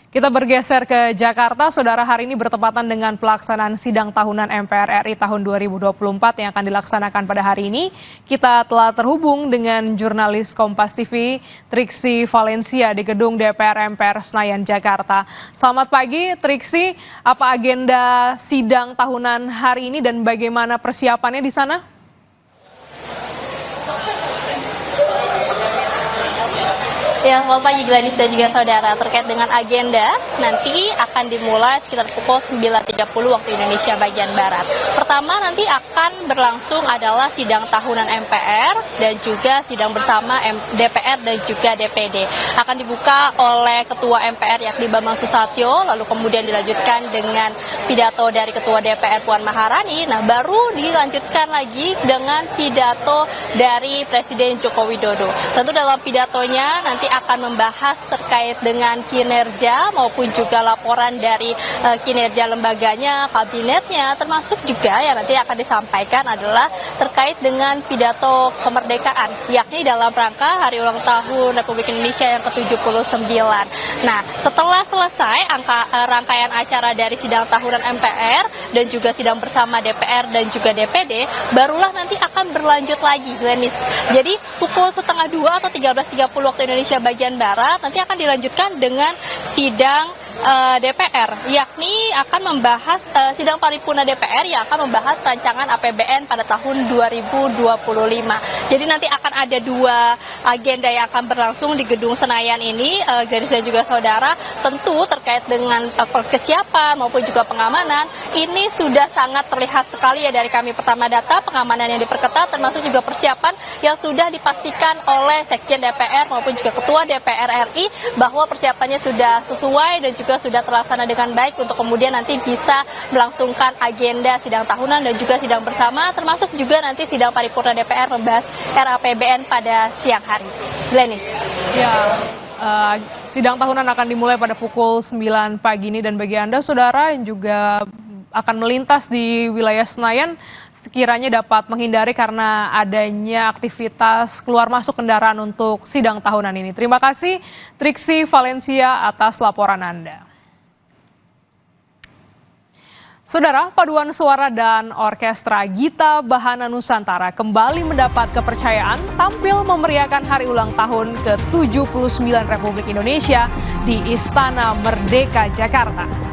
Kita bergeser ke Jakarta, Saudara. Hari ini bertepatan dengan pelaksanaan sidang tahunan MPR RI tahun 2024 yang akan dilaksanakan pada hari ini. Kita telah terhubung dengan jurnalis Kompas TV, Triksi Valencia di gedung DPR MPR Senayan, Jakarta. Selamat pagi, Triksi. Apa agenda sidang tahunan hari ini dan bagaimana persiapannya di sana? Ya, selamat pagi Gladys dan juga saudara. Terkait dengan agenda, nanti akan dimulai sekitar pukul 9.30 waktu Indonesia bagian Barat. Pertama nanti akan berlangsung adalah sidang tahunan MPR dan juga sidang bersama DPR dan juga DPD. Akan dibuka oleh Ketua MPR yakni Bambang Susatyo, lalu kemudian dilanjutkan dengan pidato dari Ketua DPR Puan Maharani. Nah, baru dilanjutkan lagi dengan pidato dari Presiden Joko Widodo. Tentu dalam pidatonya nanti akan membahas terkait dengan kinerja maupun juga laporan dari kinerja lembaganya, kabinetnya, termasuk juga yang nanti akan disampaikan adalah terkait dengan pidato kemerdekaan, yakni dalam rangka Hari Ulang Tahun Republik Indonesia yang ke-79. Nah, setelah selesai rangkaian acara dari sidang tahunan MPR dan juga sidang bersama DPR dan juga DPD, barulah nanti akan berlanjut lagi, Glenis. Jadi pukul 1:30 atau 13.30 waktu Indonesia bagian Barat nanti akan dilanjutkan dengan sidang DPR, yakni akan membahas sidang paripurna DPR yang akan membahas rancangan APBN pada tahun 2025. Jadi nanti akan ada dua agenda yang akan berlangsung di Gedung Senayan ini, Garis dan juga saudara. Tentu terkait dengan kesiapan maupun juga pengamanan, ini sudah sangat terlihat sekali ya dari kami pertama data pengamanan yang diperketat, termasuk juga persiapan yang sudah dipastikan oleh Sekjen DPR maupun juga Ketua DPR RI bahwa persiapannya sudah sesuai dan juga sudah terlaksana dengan baik untuk kemudian nanti bisa melangsungkan agenda sidang tahunan dan juga sidang bersama, termasuk juga nanti sidang paripurna DPR membahas RAPBN pada siang hari. Glenis. Ya, sidang tahunan akan dimulai pada pukul 9 pagi ini, dan bagi Anda, saudara, yang juga akan melintas di wilayah Senayan, sekiranya dapat menghindari karena adanya aktivitas keluar masuk kendaraan untuk sidang tahunan ini. Terima kasih Triksi Valencia atas laporan Anda. Saudara, paduan suara dan orkestra Gita Bahana Nusantara kembali mendapat kepercayaan tampil memeriahkan hari ulang tahun ke-79 Republik Indonesia di Istana Merdeka, Jakarta.